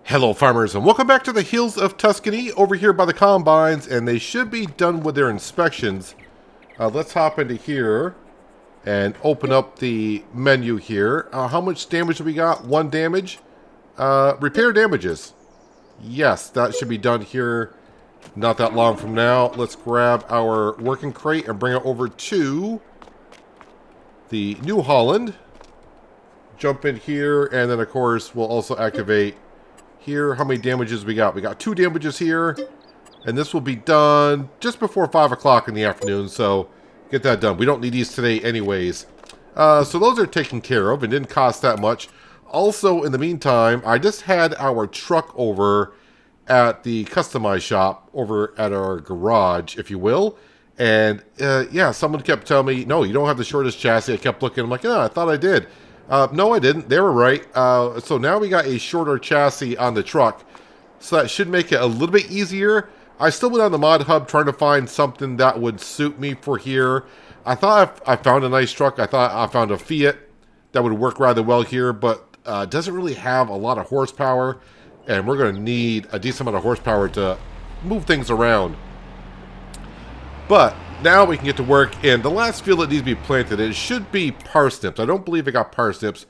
Hello farmers and welcome back to the hills of Tuscany over here by the combines, and they should be done with their inspections. Let's hop into here and open up the menu here. How much damage have we got? 1 damage. Repair damages. Yes, that should be done here not that long from now. Let's grab our working crate and bring it over to the New Holland. Jump in here, and then of course we'll also activate here. How many damages we got? We got 2 damages here, and this will be done just before 5 o'clock in the afternoon, so get that done. We don't need these today anyways. So those are taken care of and didn't cost that much. Also, in the meantime, I just had our truck over at the customized shop over at our garage, if you will, and yeah, someone kept telling me, no, you don't have the shortest chassis. I kept looking, I'm like, yeah, I thought I did. No, I didn't. They were right. So now we got a shorter chassis on the truck. So that should make it a little bit easier. I still went on the mod hub trying to find something that would suit me for here. I thought I found a nice truck. I thought I found a Fiat that would work rather well here, but doesn't really have a lot of horsepower. And we're going to need a decent amount of horsepower to move things around. But now we can get to work, and the last field that needs to be planted, it should be parsnips. I don't believe it got parsnips.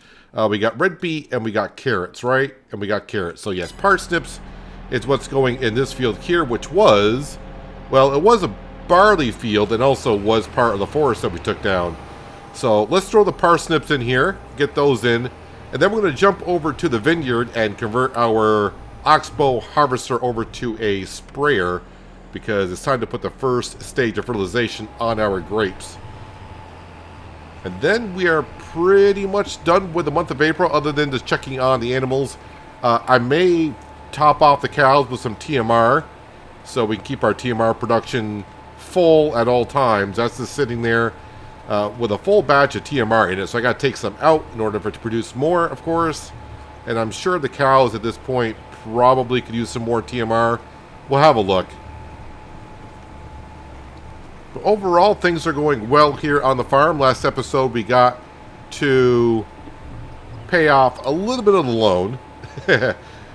We got red beet and we got carrots, right? And we got carrots. So yes, parsnips is what's going in this field here, which was, well, it was a barley field and also was part of the forest that we took down. So let's throw the parsnips in here, get those in, and then we're going to jump over to the vineyard and convert our oxbow harvester over to a sprayer, because it's time to put the first stage of fertilization on our grapes. And then we are pretty much done with the month of April, other than just checking on the animals. I may top off the cows with some TMR, so we can keep our TMR production full at all times. That's just sitting there with a full batch of TMR in it, so I got to take some out in order for it to produce more, of course. And I'm sure the cows at this point probably could use some more TMR. We'll have a look. Overall, things are going well here on the farm. Last episode, we got to pay off a little bit of the loan.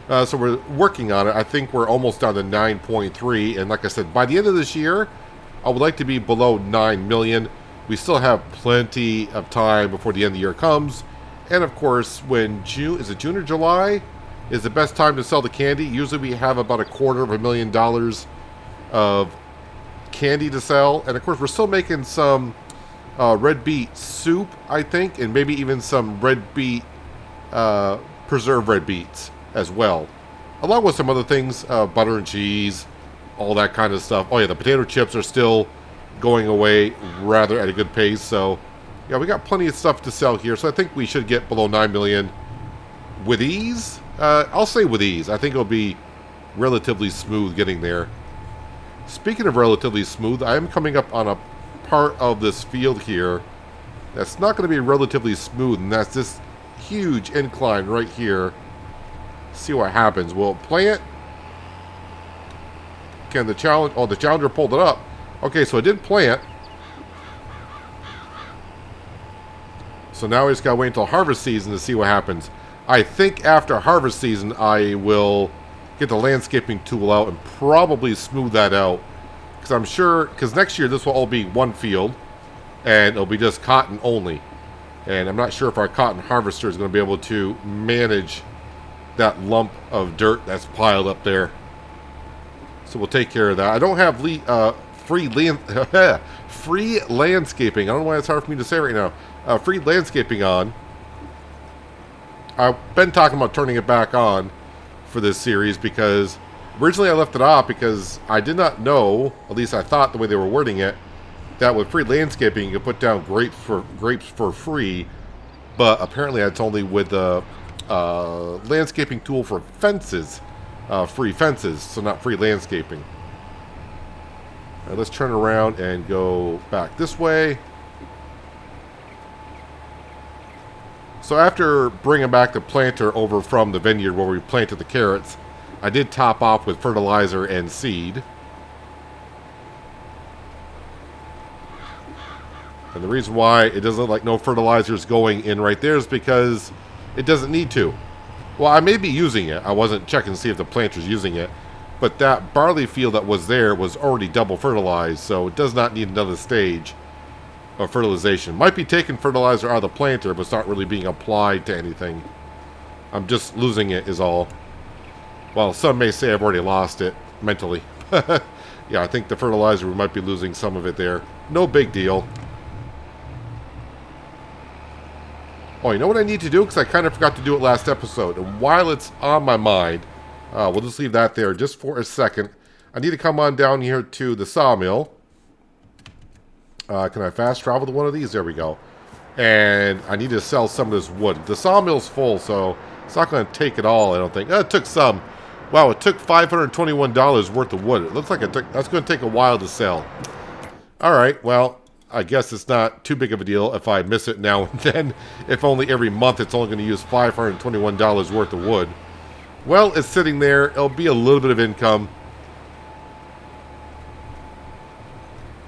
So we're working on it. I think we're almost down to 9.3. And like I said, by the end of this year, I would like to be below 9 million. We still have plenty of time before the end of the year comes. And of course, when June, is it June or July, is the best time to sell the candy. Usually we have about $250,000 of candy to sell, and of course we're still making some red beet soup, I think, and maybe even some red beet preserved red beets as well, along with some other things, butter and cheese, all that kind of stuff. Oh yeah, the potato chips are still going away rather at a good pace, so yeah, we got plenty of stuff to sell here, so I think we should get below 9 million with ease. I'll say with ease. I think it'll be relatively smooth getting there. Speaking of relatively smooth, I am coming up on a part of this field here that's not going to be relatively smooth, and that's this huge incline right here. See what happens. Will it plant? Can the challenge... Oh, the challenger pulled it up. Okay, so it did plant. So now we just got to wait until harvest season to see what happens. I think after harvest season, I will get the landscaping tool out and probably smooth that out, because I'm sure, because next year this will all be one field and it'll be just cotton only, and I'm not sure if our cotton harvester is going to be able to manage that lump of dirt that's piled up there. So we'll take care of that. I don't have free landscaping. I don't know why it's hard for me to say right now. Free landscaping on. I've been talking about turning it back on for this series, because originally I left it off because I did not know, at least I thought the way they were wording it, that with free landscaping you could put down grapes for free, but apparently it's only with the landscaping tool for fences, free fences, so not free landscaping. All right, let's turn around and go back this way. So after bringing back the planter over from the vineyard where we planted the carrots, I did top off with fertilizer and seed. And the reason why it doesn't look like no fertilizer is going in right there is because it doesn't need to. Well, I may be using it. I wasn't checking to see if the planter's using it. But that barley field that was there was already double fertilized, so it does not need another stage of fertilization. Might be taking fertilizer out of the planter, but it's not really being applied to anything. I'm just losing it is all. Well, some may say I've already lost it mentally. Yeah, I think the fertilizer, we might be losing some of it there. No big deal. Oh, you know what I need to do? Because I kind of forgot to do it last episode. And while it's on my mind, we'll just leave that there just for a second. I need to come on down here to the sawmill. Can I fast travel to one of these? There we go. And I need to sell some of this wood. The sawmill's full, so it's not going to take it all, I don't think. It took some. Wow, it took $521 worth of wood. It looks like that's going to take a while to sell. All right, well, I guess it's not too big of a deal if I miss it now and then. If only every month it's only going to use $521 worth of wood. Well, it's sitting there. It'll be a little bit of income.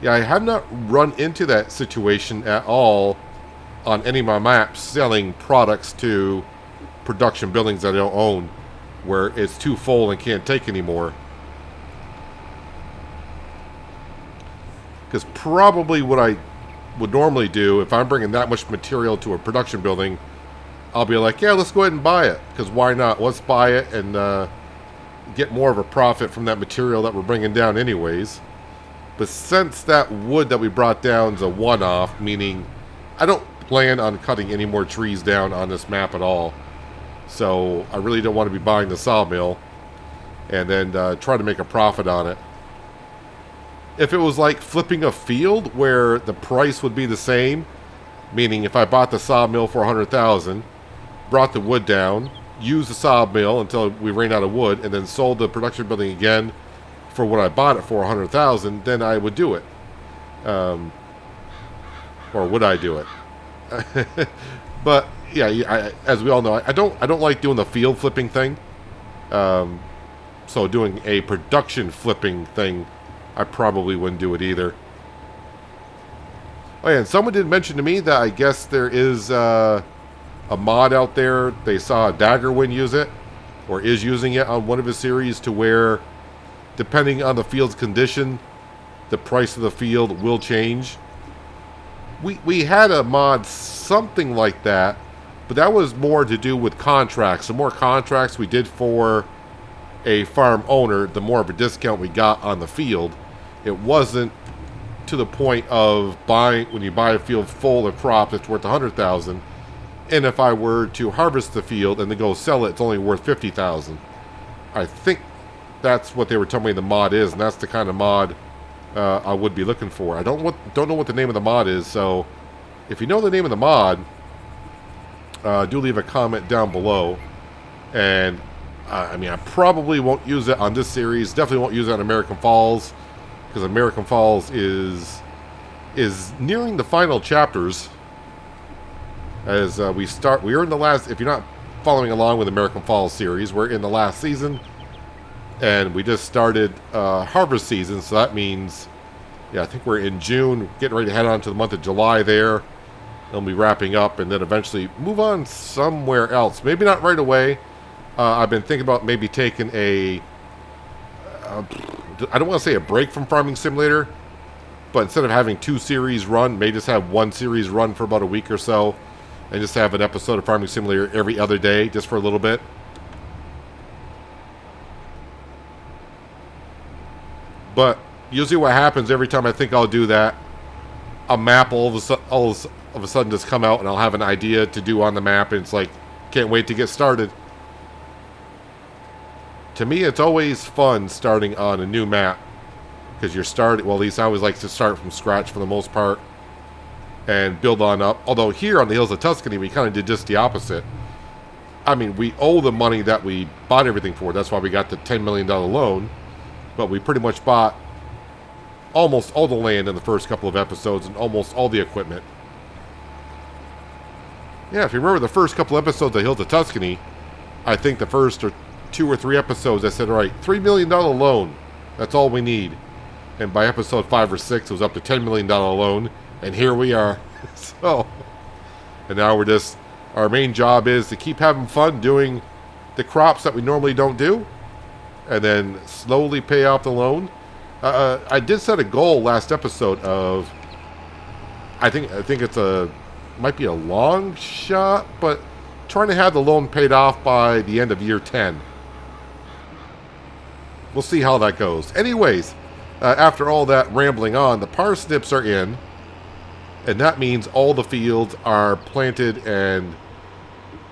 Yeah, I have not run into that situation at all on any of my maps selling products to production buildings that I don't own, where it's too full and can't take anymore. Because probably what I would normally do, if I'm bringing that much material to a production building, I'll be like, yeah, let's go ahead and buy it. Because why not? Let's buy it and get more of a profit from that material that we're bringing down anyways. But since that wood that we brought down is a one-off, meaning I don't plan on cutting any more trees down on this map at all. So I really don't want to be buying the sawmill and then try to make a profit on it. If it was like flipping a field where the price would be the same, meaning if I bought the sawmill for $100,000, brought the wood down, used the sawmill until we ran out of wood, and then sold the production building again for what I bought it for $100,000, then I would do it. Or would I do it? But yeah, as we all know, I don't like doing the field flipping thing. So doing a production flipping thing, I probably wouldn't do it either. Oh yeah, and someone did mention to me that I guess there is a mod out there. They saw Daggerwin use it, or is using it on one of his series, to where, depending on the field's condition, the price of the field will change. We had a mod something like that, but that was more to do with contracts. The more contracts we did for a farm owner, the more of a discount we got on the field. It wasn't to the point of buying, when you buy a field full of crop that's worth $100,000, and if I were to harvest the field and then go sell it, it's only worth $50,000. I think that's what they were telling me the mod is, and that's the kind of mod I would be looking for. I don't know what the name of the mod is, so if you know the name of the mod, do leave a comment down below. And I mean, I probably won't use it on this series. Definitely won't use it on American Falls, because American Falls is nearing the final chapters. As we are in the last. If you're not following along with American Falls series, we're in the last season. And we just started harvest season, so that means, yeah, I think we're in June, getting ready to head on to the month of July there. They'll be wrapping up, and then eventually move on somewhere else. Maybe not right away. I've been thinking about maybe taking I don't want to say a break from Farming Simulator, but instead of having 2 series run, maybe just have 1 series run for about a week or so, and just have an episode of Farming Simulator every other day, just for a little bit. But usually what happens every time I think I'll do that, a map all of a sudden just come out, and I'll have an idea to do on the map, and it's like, can't wait to get started. To me, it's always fun starting on a new map, because you're starting, well, at least I always like to start from scratch for the most part, and build on up. Although here on the hills of Tuscany, we kind of did just the opposite. I mean, we owe the money that we bought everything for. That's why we got the $10 million loan. But we pretty much bought almost all the land in the first couple of episodes and almost all the equipment. Yeah, if you remember the first couple episodes of Hills of Tuscany, I think the first 2 or 3 episodes I said, all right, $3 million loan. That's all we need. And by episode 5 or 6, it was up to $10 million loan. And here we are. So, and now we're just, our main job is to keep having fun doing the crops that we normally don't do, and then slowly pay off the loan. I did set a goal last episode of, I think it's might be a long shot, but trying to have the loan paid off by the end of year 10. We'll see how that goes. Anyways, after all that rambling on, the parsnips are in, and that means all the fields are planted, and,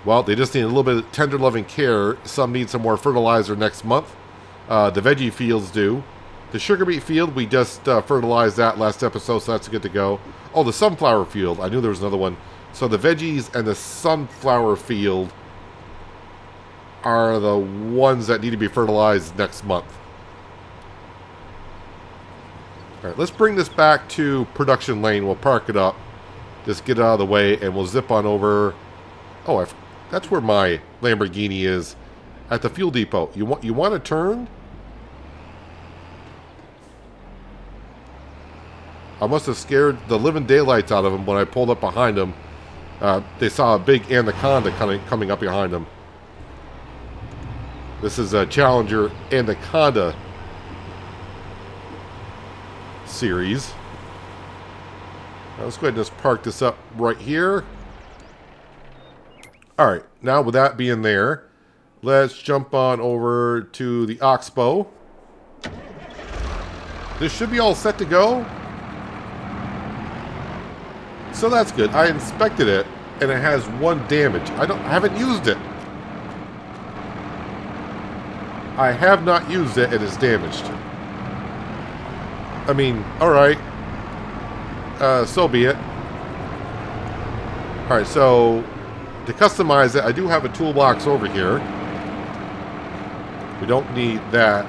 well, they just need a little bit of tender loving care. Some need some more fertilizer next month. The veggie fields do. The sugar beet field, we just fertilized that last episode, so that's good to go. Oh, the sunflower field. I knew there was another one. So the veggies and the sunflower field are the ones that need to be fertilized next month. All right, let's bring this back to production lane. We'll park it up. Just get it out of the way, and we'll zip on over. Oh, that's where my Lamborghini is, at the fuel depot. You want to turn? I must have scared the living daylights out of them when I pulled up behind them. They saw a big anaconda coming up behind them. This is a Challenger Anaconda series. Now let's go ahead and just park this up right here. Alright, now with that being there, let's jump on over to the Oxbow. This should be all set to go. So that's good. I inspected it, and it has one damage. I haven't used it. I have not used it, and it's damaged. I mean, alright. So be it. Alright, so to customize it, I do have a toolbox over here. We don't need that.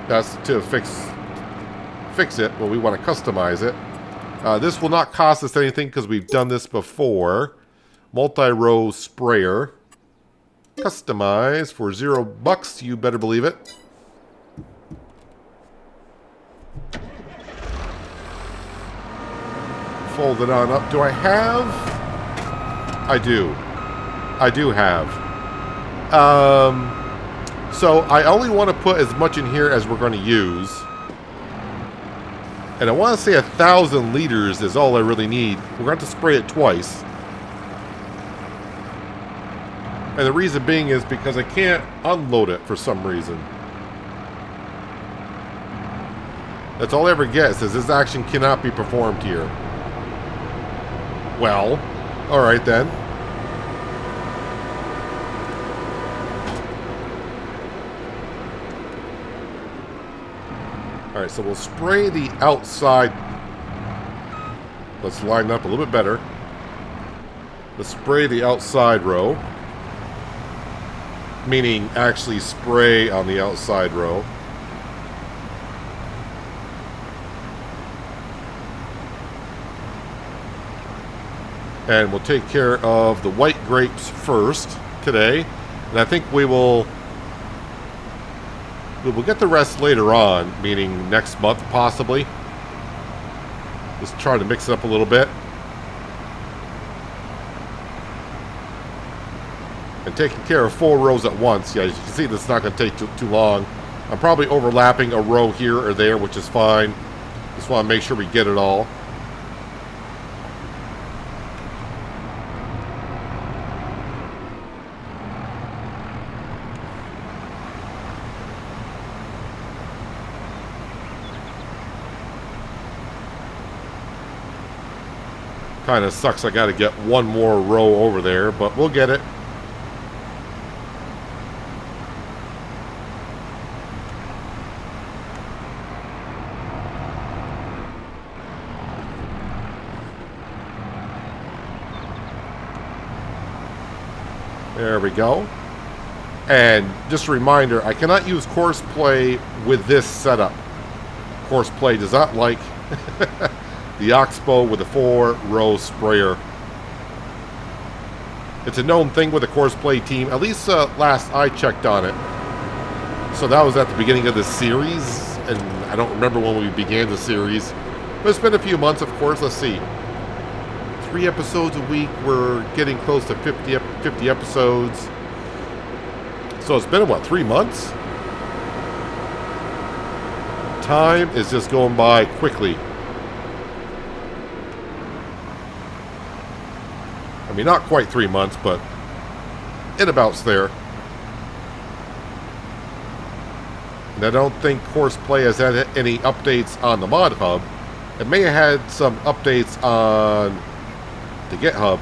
That's to fix it, but we want to customize it. This will not cost us anything because we've done this before. Multi-row sprayer. Customize for $0, you better believe it. Fold it on up. Do I have? I do. I do have. So I only want to put as much in here as we're going to use. And I want to say 1,000 liters is all I really need. We're going to have to spray it twice. And the reason being is because I can't unload it for some reason. That's all I ever get, says this action cannot be performed here. Well, alright then. Alright, so we'll spray the outside. Let's line up a little bit better. Let's spray the outside row. Meaning actually spray on the outside row. And we'll take care of the white grapes first today. And I think we will get the rest later on, meaning next month possibly. Just try to mix it up a little bit. And taking care of 4 rows at once. Yeah, as you can see, this is not going to take too long. I'm probably overlapping a row here or there, which is fine. Just want to make sure we get it all. Kind of sucks I got to get one more row over there, but we'll get it. There we go. And just a reminder, I cannot use Courseplay with this setup. Courseplay does not like the Oxbow with a 4-row sprayer. It's a known thing with the Courseplay team, at least last I checked on it. So that was at the beginning of the series, and I don't remember when we began the series. But it's been a few months, of course. Let's see. 3 episodes a week. We're getting close to 50 episodes. So it's been, what, 3 months? Time is just going by quickly. I mean, not quite 3 months, but it about's there. And I don't think Courseplay has had any updates on the Mod Hub. It may have had some updates on the GitHub.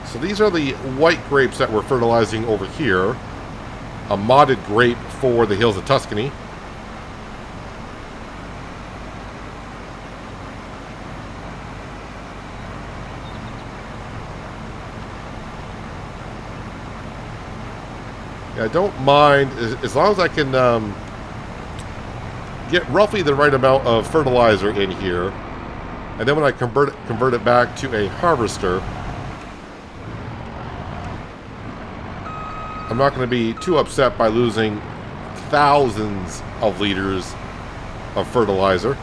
So these are the white grapes that we're fertilizing over here. A modded grape for the hills of Tuscany. I don't mind, as long as I can get roughly the right amount of fertilizer in here. And then when I convert it back to a harvester, I'm not going to be too upset by losing thousands of liters of fertilizer.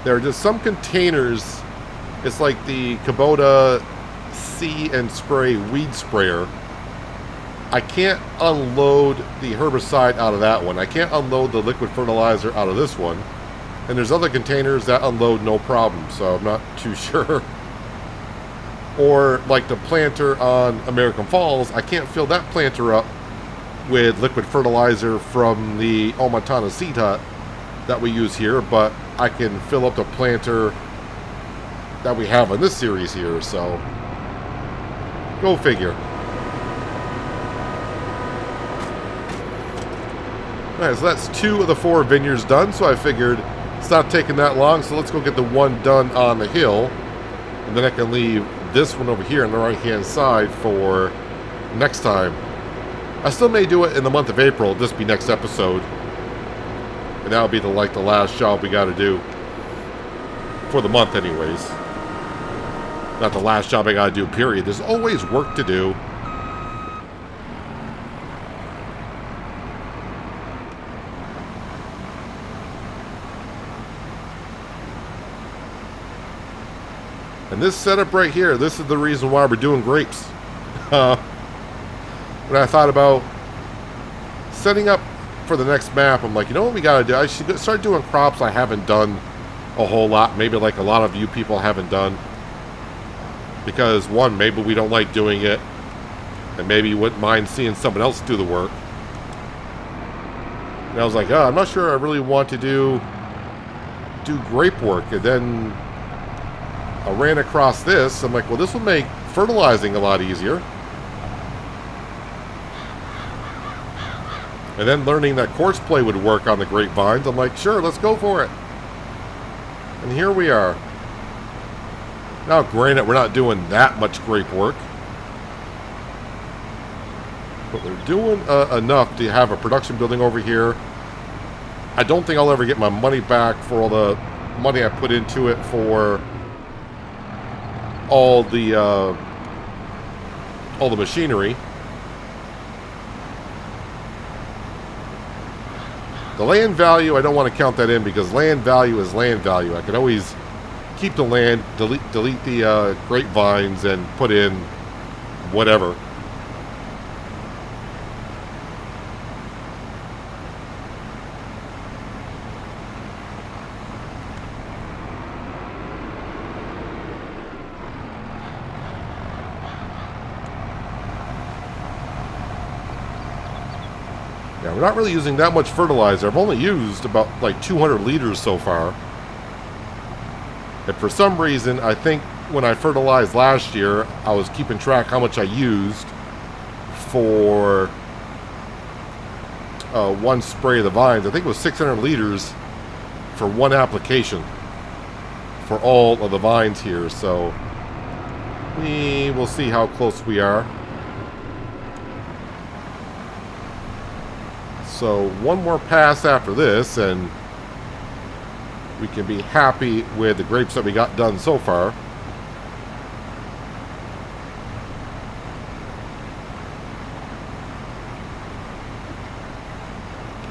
There are just some containers. It's like the Kubota See and Spray weed sprayer. I can't unload the herbicide out of that one. I can't unload the liquid fertilizer out of this one. And there's other containers that unload no problem, so I'm not too sure. Or like the planter on American Falls, I can't fill that planter up with liquid fertilizer from the Omatana seed hut that we use here, but I can fill up the planter that we have in this series here, so go figure. Alright, so that's 2 of the 4 vineyards done, so I figured it's not taking that long, so let's go get the one done on the hill, and then I can leave this one over here on the right hand side for next time. I still may do it in the month of April. This will be next episode. And that'll be the last job we got to do. For the month anyways. Not the last job I got to do, period. There's always work to do. And this setup right here, this is the reason why we're doing grapes. When I thought about setting up for the next map, I'm like, you know what we gotta do? I should start doing crops I haven't done a whole lot. Maybe like a lot of you people haven't done. Because one, maybe we don't like doing it. And maybe you wouldn't mind seeing someone else do the work. And I was like, oh, I'm not sure I really want to do grape work. And then I ran across this. I'm like, well, this will make fertilizing a lot easier. And then learning that Courseplay would work on the grapevines, I'm like, sure, let's go for it. And here we are. Now, granted, we're not doing that much grape work. But we're doing enough to have a production building over here. I don't think I'll ever get my money back for all the money I put into it for all the machinery. The land value, I don't want to count that in because land value is land value. I can always keep the land, delete the grapevines, and put in whatever. Yeah, we're not really using that much fertilizer. I've only used about like 200 liters so far. And for some reason, I think when I fertilized last year, I was keeping track how much I used for one spray of the vines. I think it was 600 liters for one application for all of the vines here. So we will see how close we are. So one more pass after this, and we can be happy with the grapes that we got done so far.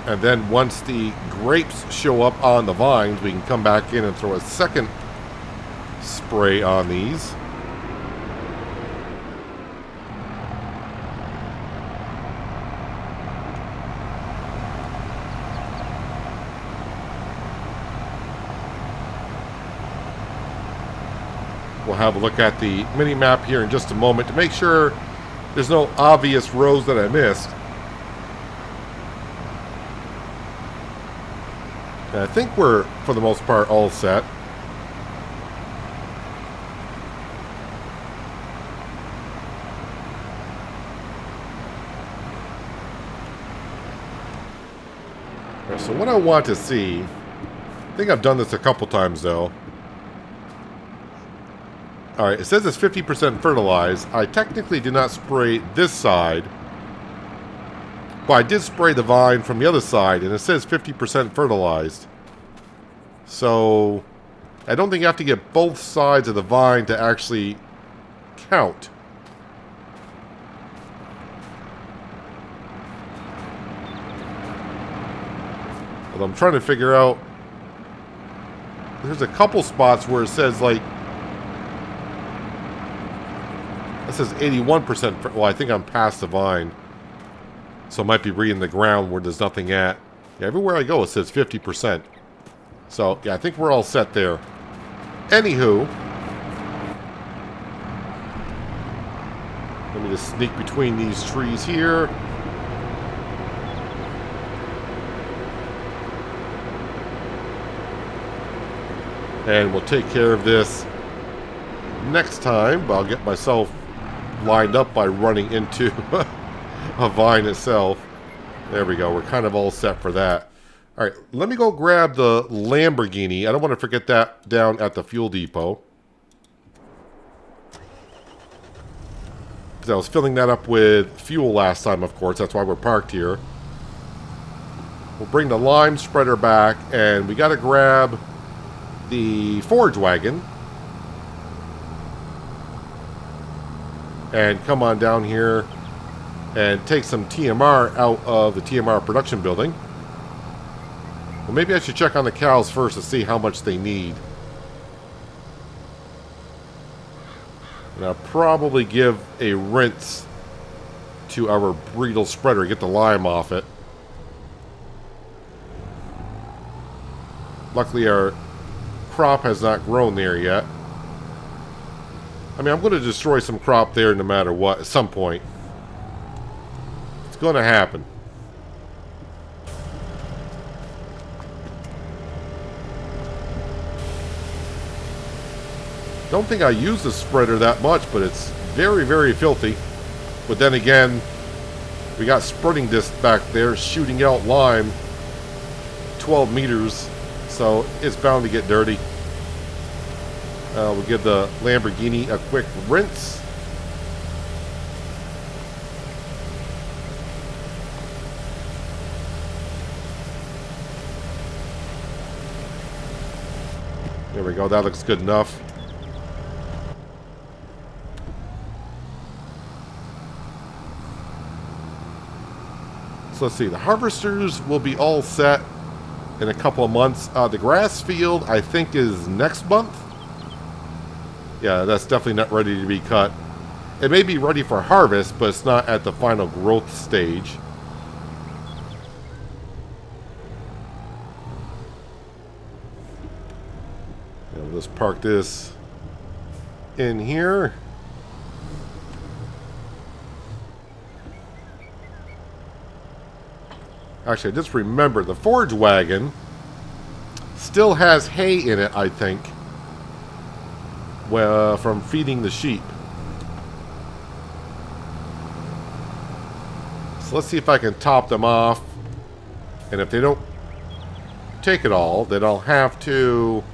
And then once the grapes show up on the vines, we can come back in and throw a second spray on these. We'll have a look at the mini map here in just a moment to make sure there's no obvious rows that I missed. And I think we're, for the most part, all set. Right, so what I want to see, I think I've done this a couple times though. Alright, it says it's 50% fertilized. I technically did not spray this side, but I did spray the vine from the other side, and it says 50% fertilized. So, I don't think you have to get both sides of the vine to actually count. But I'm trying to figure out... There's a couple spots where it says, like... It says 81%. Well, I think I'm past the vine. So it might be reading the ground where there's nothing at. Yeah, everywhere I go it says 50%. So, yeah, I think we're all set there. Anywho. Let me just sneak between these trees here. And we'll take care of this next time. But I'll get myself lined up by running into a vine itself. There we go. We're kind of all set for that. All right, let me go grab the Lamborghini. I don't want to forget that down at the fuel depot. Because I was filling that up with fuel last time, of course. That's why we're parked here. We'll bring the lime spreader back, and we got to grab the forage wagon. And come on down here and take some TMR out of the TMR production building. Well, maybe I should check on the cows first to see how much they need. And I'll probably give a rinse to our bridle spreader, get the lime off it. Luckily our crop has not grown there yet. I mean, I'm going to destroy some crop there no matter what, at some point. It's going to happen. Don't think I use the spreader that much, but it's very, very filthy. But then again, we got spreading disc back there shooting out lime 12 meters, so it's bound to get dirty. We'll give the Lamborghini a quick rinse. There we go, that looks good enough. So let's see, the harvesters will be all set in a couple of months. The grass field, I think, is next month. Yeah, that's definitely not ready to be cut. It may be ready for harvest, but it's not at the final growth stage. And we'll just park this in here. Actually, I just remembered the forage wagon still has hay in it, I think. Well, from feeding the sheep. So let's see if I can top them off. And if they don't take it all, then I'll have to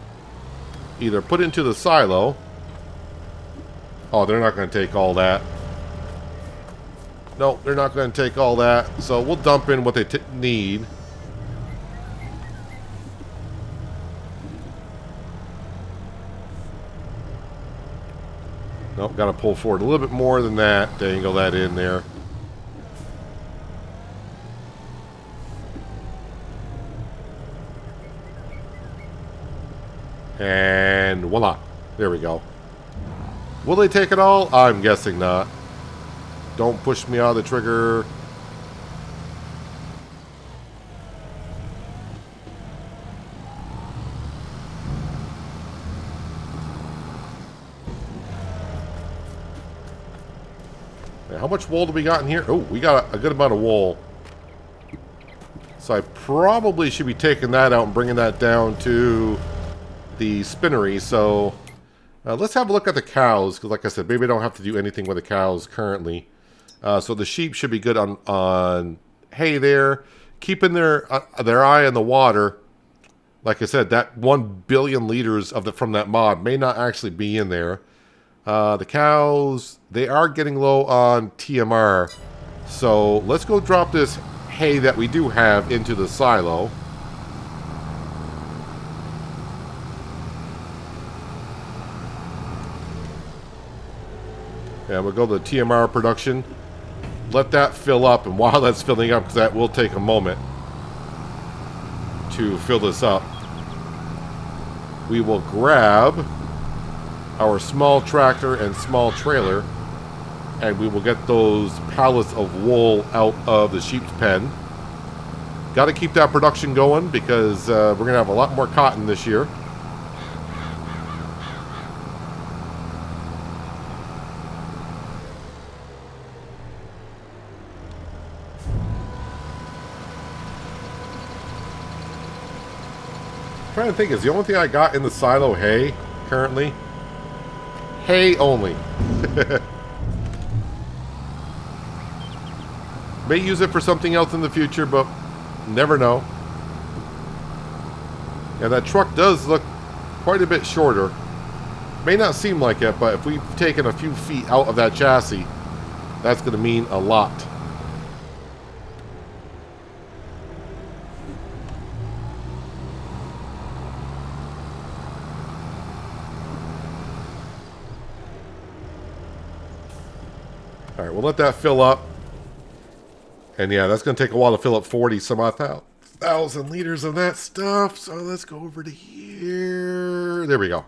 either put it into the silo. Oh, they're not going to take all that. No, they're not going to take all that. So we'll dump in what they need. Nope, got to pull forward a little bit more than that. Dangle that in there. And voila. There we go. Will they take it all? I'm guessing not. Don't push me out of the trigger. How much wool do we got in here? Oh, we got a good amount of wool. So I probably should be taking that out and bringing that down to the spinnery. So let's have a look at the cows. Because like I said, maybe I don't have to do anything with the cows currently. So the sheep should be good on hay there. Keeping their eye on the water. Like I said, that 1 billion liters of from that mod may not actually be in there. The cows, they are getting low on TMR. So let's go drop this hay that we do have into the silo. And we'll go to TMR production. Let that fill up. And while that's filling up, because that will take a moment to fill this up, we will grab our small tractor and small trailer, and we will get those pallets of wool out of the sheep's pen. Got to keep that production going because we're going to have a lot more cotton this year. I'm trying to think, is the only thing I got in the silo hay currently? Hay only. May use it for something else in the future, but never know. And that truck does look quite a bit shorter. May not seem like it, but if we've taken a few feet out of that chassis, that's going to mean a lot. Alright, we'll let that fill up. And yeah, that's going to take a while to fill up 40 some odd thousand liters of that stuff. So let's go over to here. There we go.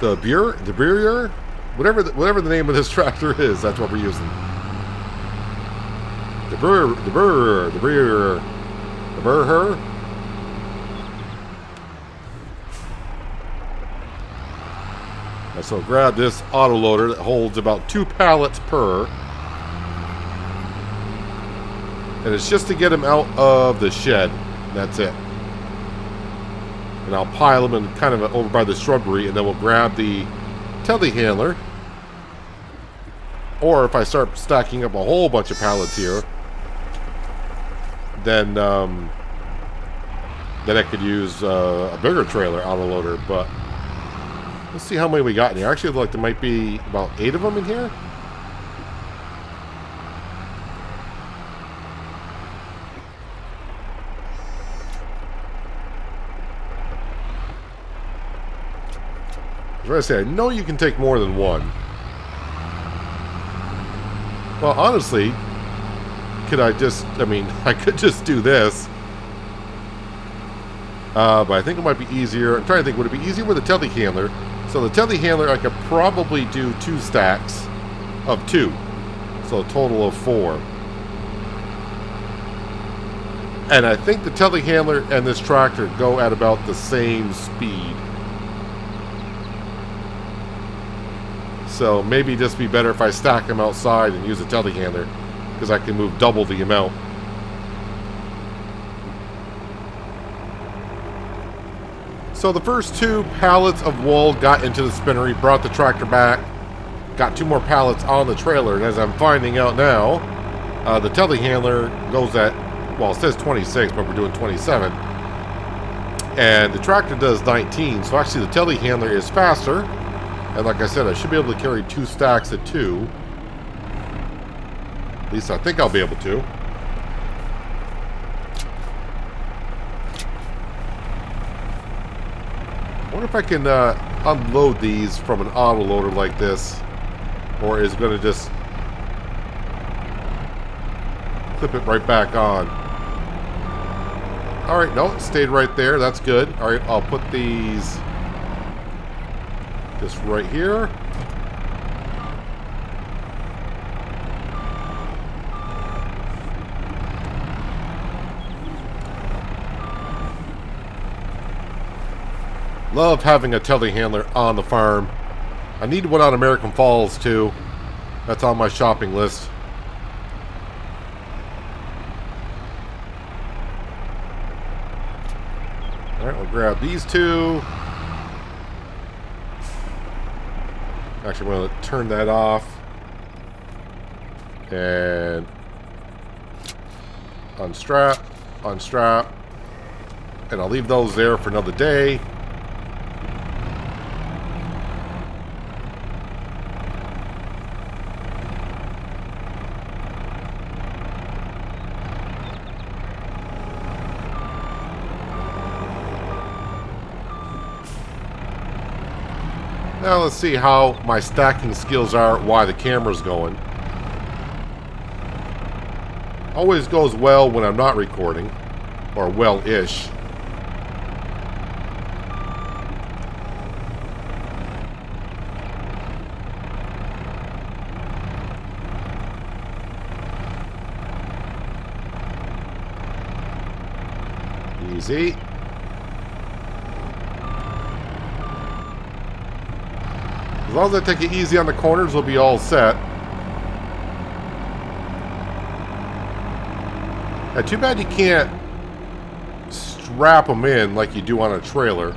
The Brewer, whatever the name of this tractor is, that's what we're using. The Brewer. So grab this autoloader that holds about 2 pallets per. And it's just to get them out of the shed. That's it. And I'll pile them in kind of over by the shrubbery, and then we'll grab the telehandler. Or if I start stacking up a whole bunch of pallets here, then I could use a bigger trailer autoloader. But let's see how many we got in here. Actually, it looks like there might be about 8 of them in here. As I say, I know you can take more than one. Well, honestly, I could just do this. But I think it might be easier. I'm trying to think, would it be easier with a telehandler? So the telehandler, I could probably do 2 stacks of 2. So a total of 4. And I think the telehandler and this tractor go at about the same speed. So maybe just be better if I stack them outside and use a telehandler, because I can move double the amount. So the first 2 pallets of wool got into the spinnery, brought the tractor back, got 2 more pallets on the trailer, and as I'm finding out now, the telehandler goes at, well, it says 26, but we're doing 27. And the tractor does 19, so actually the telehandler is faster. And like I said, I should be able to carry 2 stacks of 2. At least I think I'll be able to. I wonder if I can unload these from an autoloader like this. Or is it going to just clip it right back on? Alright, no, it stayed right there. That's good. Alright, I'll put these just right here. Love having a telehandler on the farm. I need one on American Falls too. That's on my shopping list. Alright, we'll grab these two. Actually, I'm going to turn that off. And unstrap, unstrap. And I'll leave those there for another day. Now let's see how my stacking skills are while the camera's going. Always goes well when I'm not recording. Or well-ish. Easy. As long as I take it easy on the corners, we'll be all set. Yeah, too bad you can't strap them in like you do on a trailer.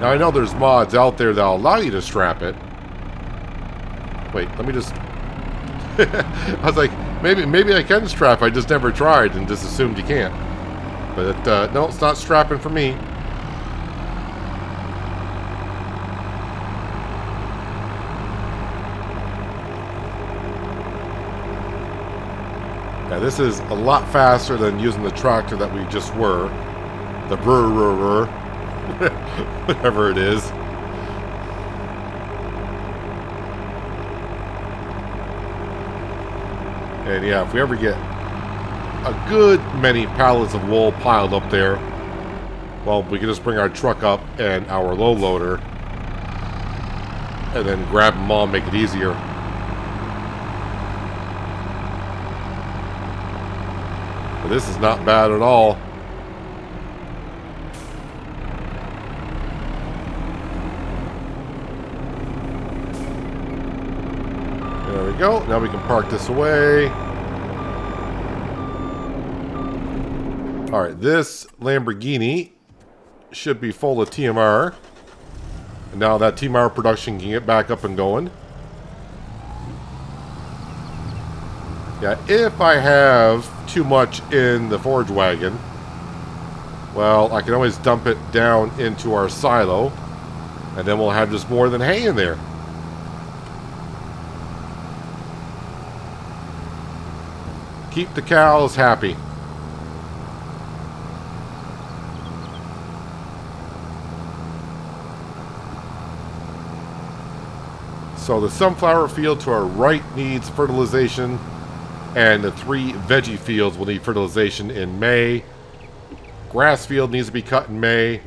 Now I know there's mods out there that'll allow you to strap it. Wait, let me just... I was like, maybe I can strap. I just never tried and just assumed you can't. But no, it's not strapping for me. Yeah, this is a lot faster than using the tractor that we just were. The brr whatever it is. And yeah, if we ever get a good many pallets of wool piled up there, well, we can just bring our truck up and our low loader and then grab them all and make it easier. But this is not bad at all. There we go. Now we can park this away. Alright, this Lamborghini should be full of TMR. And now that TMR production can get back up and going. Yeah, if I have too much in the forage wagon, well, I can always dump it down into our silo, and then we'll have just more than hay in there. Keep the cows happy. So the sunflower field to our right needs fertilization, and the 3 veggie fields will need fertilization in May. Grass field needs to be cut in May.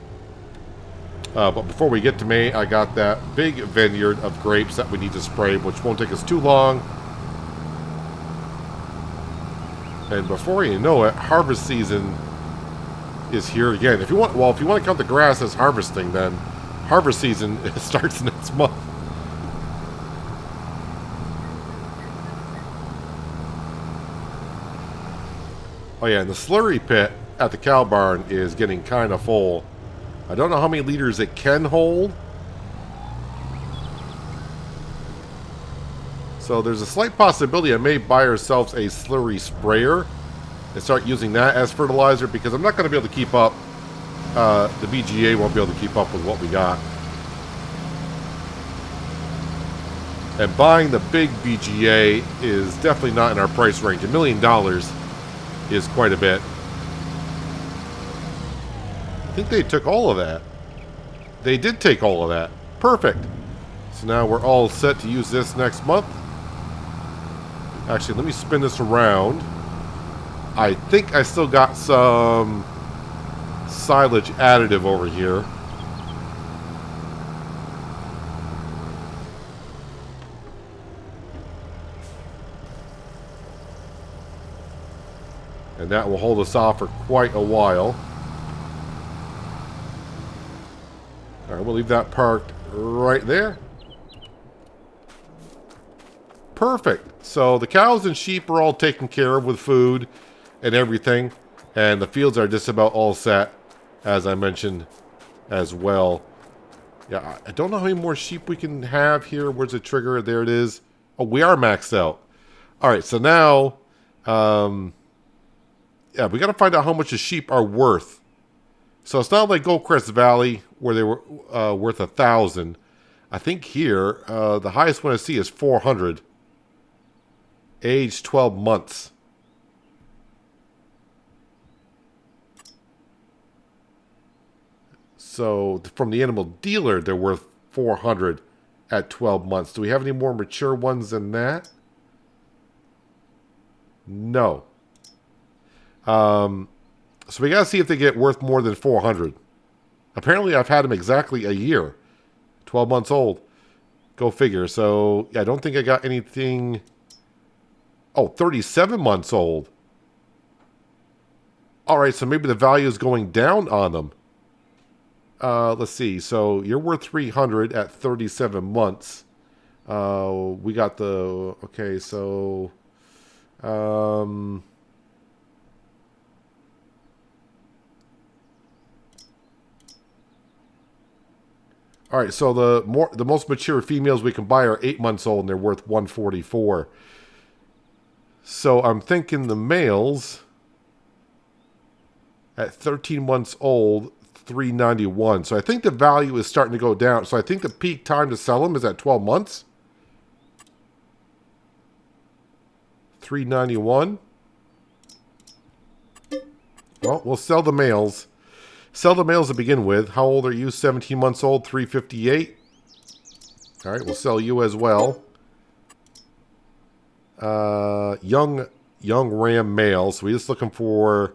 But before we get to May, I got that big vineyard of grapes that we need to spray, which won't take us too long. And before you know it, harvest season is here again. If you want, well, if you want to count the grass as harvesting, then harvest season starts next month. Oh yeah, and the slurry pit at the cow barn is getting kind of full. I don't know how many liters it can hold. So there's a slight possibility I may buy ourselves a slurry sprayer and start using that as fertilizer, because I'm not going to be able to keep up. The BGA won't be able to keep up with what we got. And buying the big BGA is definitely not in our price range. $1 million is quite a bit. I think they took all of that. They did take all of that. Perfect. So now we're all set to use this next month. Actually, let me spin this around. I think I still got some silage additive over here. And that will hold us off for quite a while. Alright, we'll leave that parked right there. Perfect. So the cows and sheep are all taken care of with food and everything. And the fields are just about all set, as I mentioned as well. Yeah, I don't know how many more sheep we can have here. Where's the trigger? There it is. Oh, we are maxed out. Alright, so now... yeah, we got to find out how much the sheep are worth. So it's not like Goldcrest Valley, where they were worth 1,000. I think here, the highest one I see is 400. Age 12 months. So from the animal dealer, they're worth 400 at 12 months. Do we have any more mature ones than that? No. So we gotta see if they get worth more than 400. Apparently I've had them exactly a year. 12 months old. Go figure. So yeah, I don't think I got anything... Oh, 37 months old. Alright, so maybe the value is going down on them. Let's see. So you're worth 300 at 37 months. We got the... Okay, so... Alright, so the most mature females we can buy are 8 months old, and they're worth 144. So I'm thinking the males at 13 months old, 391. So I think the value is starting to go down. So I think the peak time to sell them is at 12 months. 391. Well, we'll sell the males. Sell the males to begin with. How old are you? 17 months old, 358. All right, we'll sell you as well. Young ram male. So we're just looking for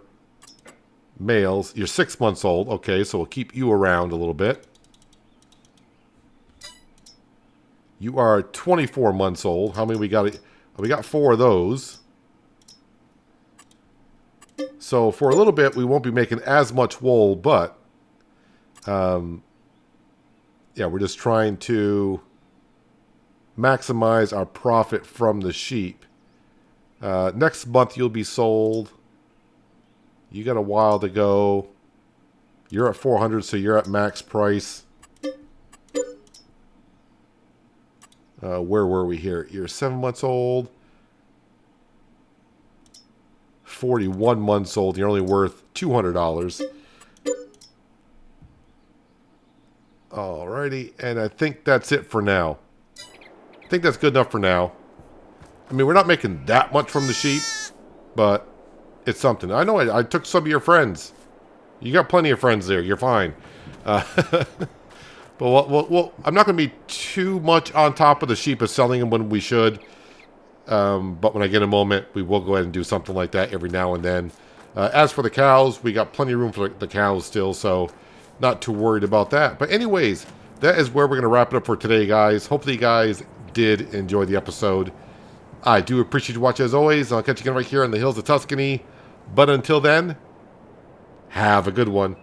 males. You're 6 months old. Okay, so we'll keep you around a little bit. You are 24 months old. How many we got? We got 4 of those. So for a little bit, we won't be making as much wool, but yeah, we're just trying to maximize our profit from the sheep. Next month, you'll be sold. You got a while to go. You're at 400, so you're at max price. Where were we here? You're 7 months old. 41 months old. You're only worth $200. Alrighty, and I think that's it for now. I think that's good enough for now. I mean, we're not making that much from the sheep, but it's something. I know I took some of your friends. You got plenty of friends there. You're fine. But I'm not going to be too much on top of the sheep as selling them when we should. But when I get a moment, we will go ahead and do something like that every now and then. As for the cows, we got plenty of room for the cows still, so not too worried about that. But anyways, that is where we're going to wrap it up for today, guys. Hopefully you guys did enjoy the episode. I do appreciate you watching as always. I'll catch you again right here in the hills of Tuscany. But until then, have a good one.